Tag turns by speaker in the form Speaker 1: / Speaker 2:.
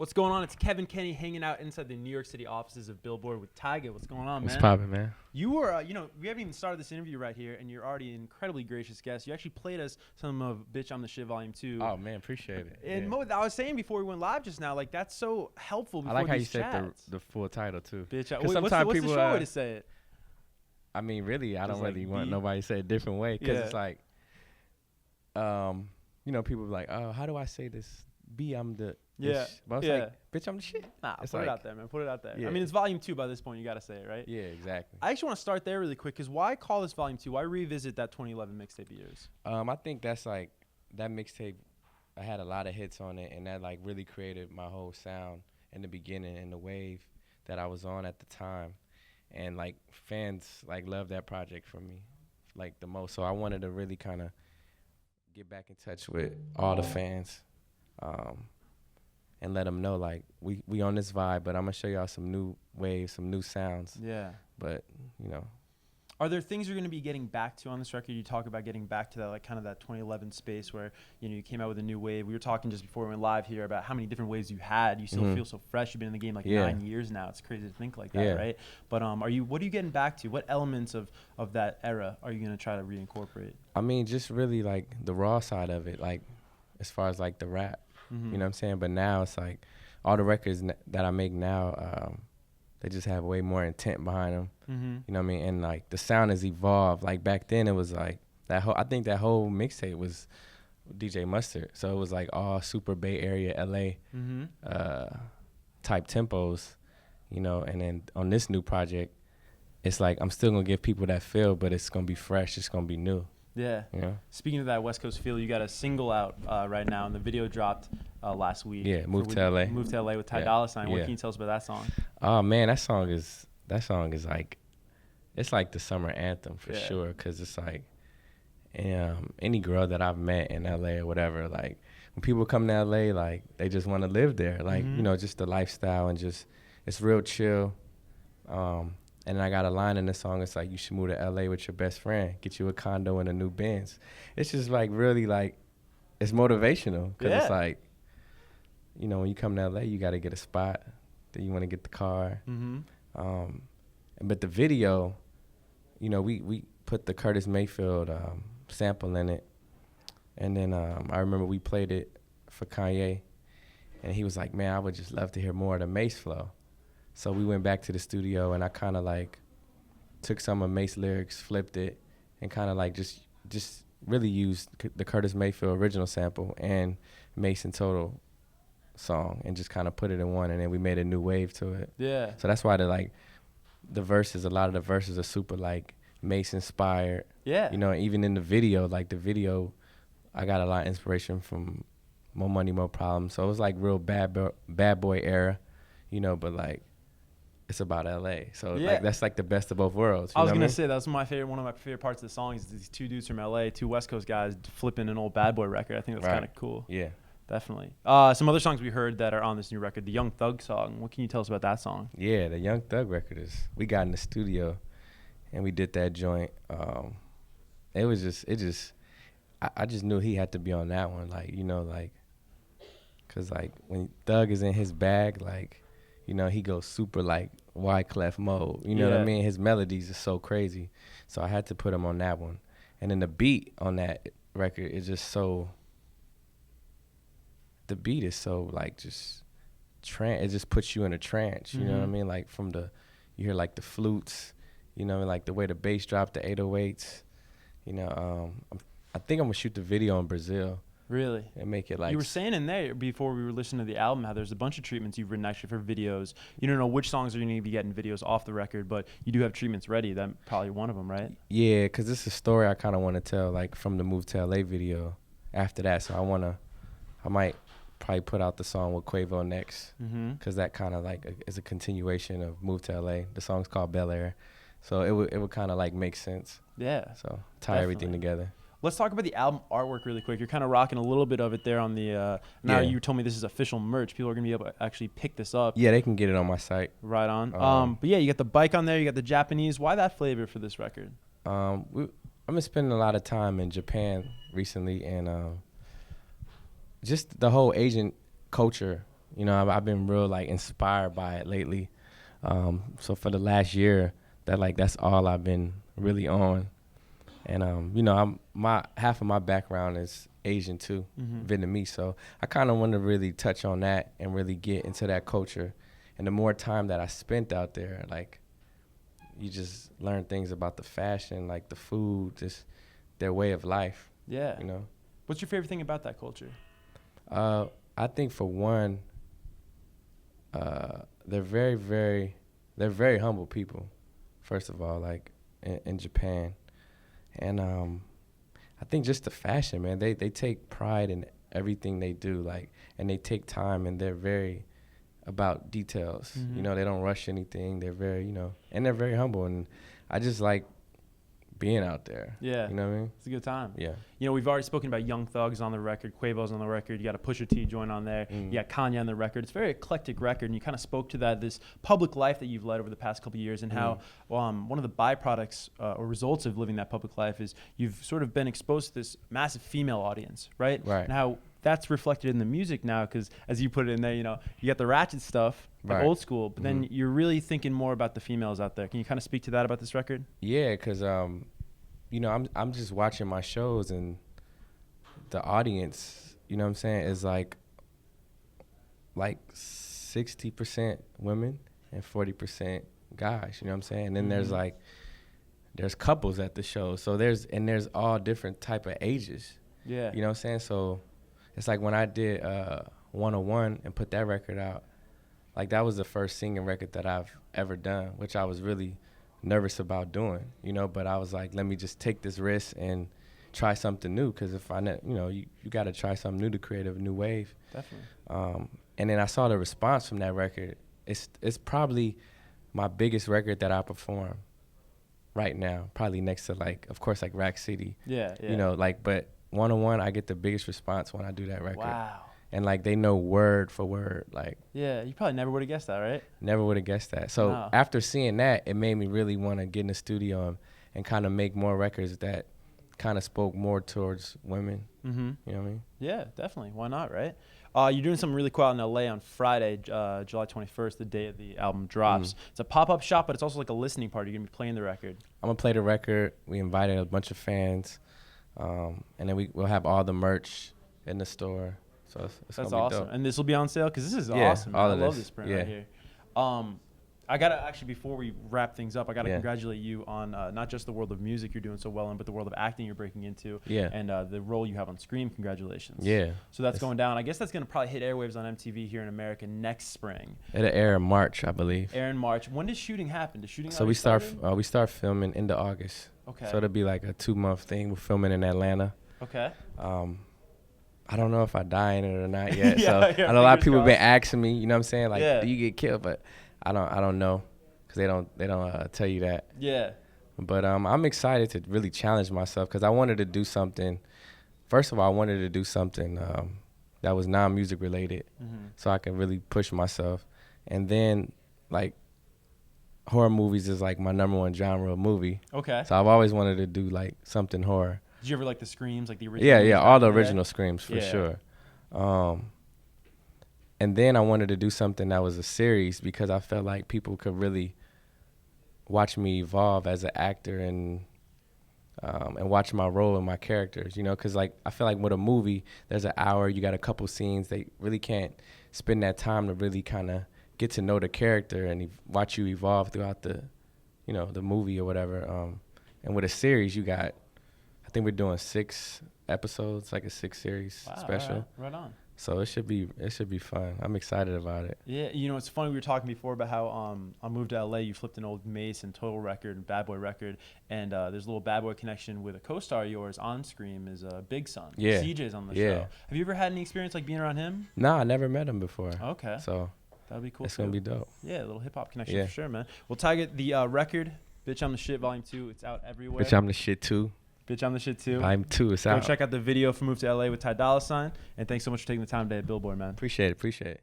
Speaker 1: What's going on? It's Kevin Kenney hanging out inside the New York City offices of Billboard with Tyga. What's going on, man?
Speaker 2: What's poppin', man?
Speaker 1: You were, we haven't even started this interview right here, and you're already an incredibly gracious guest. You actually played us some of Bitch, I'm the Shit Volume 2.
Speaker 2: Oh, man, appreciate it.
Speaker 1: And
Speaker 2: yeah.
Speaker 1: I was saying before we went live just now, like, that's so helpful before
Speaker 2: I like how you
Speaker 1: these
Speaker 2: said
Speaker 1: chats.
Speaker 2: the full title, too.
Speaker 1: Bitch,
Speaker 2: What's
Speaker 1: what's the short way to say it?
Speaker 2: I mean, really, I don't
Speaker 1: like
Speaker 2: really want
Speaker 1: B?
Speaker 2: nobody to say it a different way because
Speaker 1: Yeah.
Speaker 2: it's like, people be like, oh, how do I say this? I'm the
Speaker 1: Yeah.
Speaker 2: ish. But I was
Speaker 1: Yeah.
Speaker 2: like, bitch, I'm the shit.
Speaker 1: Nah,
Speaker 2: It's
Speaker 1: put
Speaker 2: like-
Speaker 1: it out there, man. Put it out there.
Speaker 2: Yeah.
Speaker 1: I mean, it's Volume 2 by this point. You got to say it, right?
Speaker 2: Yeah, exactly.
Speaker 1: I actually want to start there really quick because why call this Volume 2? Why revisit that 2011 mixtape of yours?
Speaker 2: I think that's like, that mixtape, I had a lot of hits on it, and that like really created my whole sound in the beginning and the wave that I was on at the time. And like fans like loved that project for me like the most. So I wanted to really kind of get back in touch with all the fans and let them know like we on this vibe, but I'm gonna show y'all some new waves, some new sounds.
Speaker 1: Yeah.
Speaker 2: But
Speaker 1: Are there things you're going to be getting back to on this record? You talk about getting back to that, like kind of that 2011 space where, you came out with a new wave. We were talking just before we went live here about how many different waves you had. You still feel so fresh. You've been in the game like 9 years now. It's crazy to think like that, right? But what are you getting back to? What elements of that era are you going to try to reincorporate?
Speaker 2: I mean, just really like the raw side of it, like as far as like the rap, you know what I'm saying? But now it's like all the records that I make now, they just have way more intent behind them. You know what I mean? And like the sound has evolved. Like back then it was like I think that whole mixtape was DJ Mustard. So it was like all super Bay Area LA type tempos, and then on this new project, it's like I'm still gonna give people that feel, but it's gonna be fresh, it's gonna be new.
Speaker 1: Yeah. Speaking of that West Coast feel, you got a single out right now, and the video dropped last week.
Speaker 2: Yeah, Move to LA.
Speaker 1: Move to LA with Ty Dolla $ign. What can you tell us about that song?
Speaker 2: Oh man, that song is like, it's like the summer anthem for sure. Cause it's like, any girl that I've met in LA or whatever, like when people come to LA, like they just want to live there. Like, just the lifestyle and just, it's real chill. And I got a line in the song. It's like, you should move to LA with your best friend, get you a condo and a new Benz. It's just like really like, it's motivational. Cause it's like, when you come to LA, you got to get a spot. Then you want to get the car. But the video, we put the Curtis Mayfield sample in it. And then I remember we played it for Kanye. And he was like, man, I would just love to hear more of the Mace flow. So we went back to the studio and I kind of like took some of Mace lyrics, flipped it, and kind of like just really used the Curtis Mayfield original sample and Mace and Total song and just kind of put it in one, and then we made a new wave to it.
Speaker 1: Yeah.
Speaker 2: So that's why a lot of the verses are super like Mace inspired.
Speaker 1: Yeah.
Speaker 2: Even in the video, I got a lot of inspiration from More Money, More Problems. So it was like real bad boy era, but like it's about LA. So like that's like the best of both worlds.
Speaker 1: I was gonna say that's one of my favorite parts of the song is these two dudes from LA, two West Coast guys flipping an old bad boy record. I think that's kind of cool.
Speaker 2: Yeah.
Speaker 1: Definitely. Some other songs we heard that are on this new record, the Young Thug song. What can you tell us about that song?
Speaker 2: Yeah, the Young Thug record we got in the studio and we did that joint. I just knew he had to be on that one. Cause like when Thug is in his bag, he goes super like Wyclef mode. You know what I mean? His melodies are so crazy. So I had to put him on that one. And then the beat on that record is just so, the beat is so like just it just puts you in a trance. You know what I mean? Like you hear like the flutes, like the way the bass drop, the 808s. I think I'm gonna shoot the video in Brazil.
Speaker 1: Really?
Speaker 2: And make it like...
Speaker 1: You were saying in there before we were listening to the album how there's a bunch of treatments you've written actually for videos. You don't know which songs are you going to be getting videos off the record, but you do have treatments ready. That's probably one of them, right? Yeah,
Speaker 2: because this is a story I kind of want to tell, like from the Move to LA video after that. So I might probably put out the song with Quavo next, because that kind of like is a continuation of Move to LA. The song's called Bel Air. So it would kind of like make sense.
Speaker 1: Yeah.
Speaker 2: So tie everything together.
Speaker 1: Let's talk about the album artwork really quick. You're kind of rocking a little bit of it there on the, now you told me this is official merch. People are going to be able to actually pick this up.
Speaker 2: Yeah, they can get it on my site.
Speaker 1: Right on. But yeah, you got the bike on there. You got the Japanese. Why that flavor for this record?
Speaker 2: I've been spending a lot of time in Japan recently, and just the whole Asian culture You know, I've been real like inspired by it lately. So for the last year, that's all I've been really on. And you know, half of my background is Asian too, Vietnamese. So I kind of want to really touch on that and really get into that culture. And the more time that I spent out there, like, you just learn things about the fashion, like the food, just their way of life.
Speaker 1: Yeah.
Speaker 2: You know.
Speaker 1: What's your favorite thing about that culture?
Speaker 2: I think for one, they're very humble people. First of all, like in Japan, and I think just the fashion, man. They take pride in everything they do, like, and they take time, and they're very about details. You know, they don't rush anything. They're very, you know, and they're very humble, and I just like being out there.
Speaker 1: Yeah.
Speaker 2: You know what I mean?
Speaker 1: It's a good time.
Speaker 2: Yeah.
Speaker 1: You know, we've already spoken about Young Thug's on the record, Quavo's on the record. You got a Pusha T joint on there. You got Kanye on the record. It's a very eclectic record, and you kind of spoke to that, this public life that you've led over the past couple of years, and how one of the byproducts or results of living that public life is you've sort of been exposed to this massive female audience, right?
Speaker 2: Right.
Speaker 1: And how that's reflected in the music now, because as you put it in there, you know, you got the ratchet stuff, like old school, but then you're really thinking more about the females out there. Can you kind of speak to that about this record?
Speaker 2: Yeah, because you know, I'm just watching my shows, and the audience, you know what I'm saying, is like 60% women and 40% guys, you know what I'm saying? And then there's couples at the show. So there's all different type of ages.
Speaker 1: Yeah.
Speaker 2: You know what I'm saying? So it's like when I did 101 and put that record out, like that was the first singing record that I've ever done, which I was really nervous about doing, you know, but I was like, let me just take this risk and try something new, because if you know, you got to try something new to create a new wave.
Speaker 1: Definitely.
Speaker 2: And then I saw the response from that record. It's probably my biggest record that I perform right now, probably next to, like, of course, like Rack City.
Speaker 1: Yeah.
Speaker 2: You know, like, but 101, I get the biggest response when I do that record.
Speaker 1: Wow.
Speaker 2: And like they know word for word, like.
Speaker 1: Yeah, you probably never would have guessed that, right?
Speaker 2: Never would have guessed that. So after seeing that, it made me really want to get in the studio and kind of make more records that kind of spoke more towards women. You know what I mean? Yeah,
Speaker 1: definitely. Why not, right? You're doing something really cool out in LA on Friday, July 21st, the day of the album drops. It's a pop-up shop, but it's also like a listening party. You're going to be playing the record.
Speaker 2: I'm going to play the record. We invited a bunch of fans. And then we'll have all the merch in the store. So it's
Speaker 1: That's
Speaker 2: gonna be
Speaker 1: awesome.
Speaker 2: dope.
Speaker 1: And this will be on sale, because this is awesome.
Speaker 2: All
Speaker 1: I
Speaker 2: of
Speaker 1: love
Speaker 2: this.
Speaker 1: this print right here. I got to actually, before we wrap things up, I got to congratulate you on not just the world of music you're doing so well in, but the world of acting you're breaking into.
Speaker 2: Yeah.
Speaker 1: And the role you have on Scream. Congratulations.
Speaker 2: Yeah.
Speaker 1: So that's going down. I guess that's going to probably hit airwaves on MTV here in America next spring.
Speaker 2: It'll air in March, I believe.
Speaker 1: Air in March. When does shooting happen? Does shooting
Speaker 2: So we start filming into August.
Speaker 1: Okay.
Speaker 2: So it'll be like a 2-month thing. We're filming in Atlanta.
Speaker 1: Okay.
Speaker 2: I don't know if I die in it or not yet.
Speaker 1: Yeah,
Speaker 2: so I know a lot of people have been asking me, you know what I'm saying? Like,
Speaker 1: Yeah.
Speaker 2: do you get killed? But I don't know, because they don't tell you that.
Speaker 1: Yeah.
Speaker 2: But I'm excited to really challenge myself, because I wanted to do something. First of all, I wanted to do something that was non-music related, so I can really push myself. And then, like, horror movies is like my #1 genre of movie.
Speaker 1: Okay.
Speaker 2: So I've always wanted to do like something horror.
Speaker 1: Did you ever like the Screams, like the original?
Speaker 2: Yeah, all the original Screams for sure. And then I wanted to do something that was a series, because I felt like people could really watch me evolve as an actor and watch my role and my characters, you know, because like I feel like with a movie, there's an hour, you got a couple scenes, they really can't spend that time to really kind of get to know the character and watch you evolve throughout the, you know, the movie or whatever. And with a series, you got, I think we're doing 6 episodes, like a 6-series special.
Speaker 1: Right on.
Speaker 2: So it should be fun. I'm excited about it.
Speaker 1: Yeah, you know, it's funny, we were talking before about how on Move to LA, you flipped an old Mace and Total record and Bad Boy record, and there's a little Bad Boy connection with a co-star of yours on Scream, is Big Son.
Speaker 2: Yeah.
Speaker 1: CJ's on the show. Have you ever had any experience like being around him?
Speaker 2: Nah, I never met him before.
Speaker 1: Okay.
Speaker 2: So
Speaker 1: that'd be cool.
Speaker 2: It's gonna be dope.
Speaker 1: Yeah, a little hip hop connection for sure, man. Well, Tyga, the record, Bitch I'm the Shit Volume 2, it's out everywhere.
Speaker 2: Bitch I'm the Shit too.
Speaker 1: Bitch I'm the Shit too.
Speaker 2: Volume 2, it's
Speaker 1: Go
Speaker 2: out.
Speaker 1: check out the video for Move to LA with Ty Dolla $ign. And thanks so much for taking the time today at Billboard, man.
Speaker 2: Appreciate it.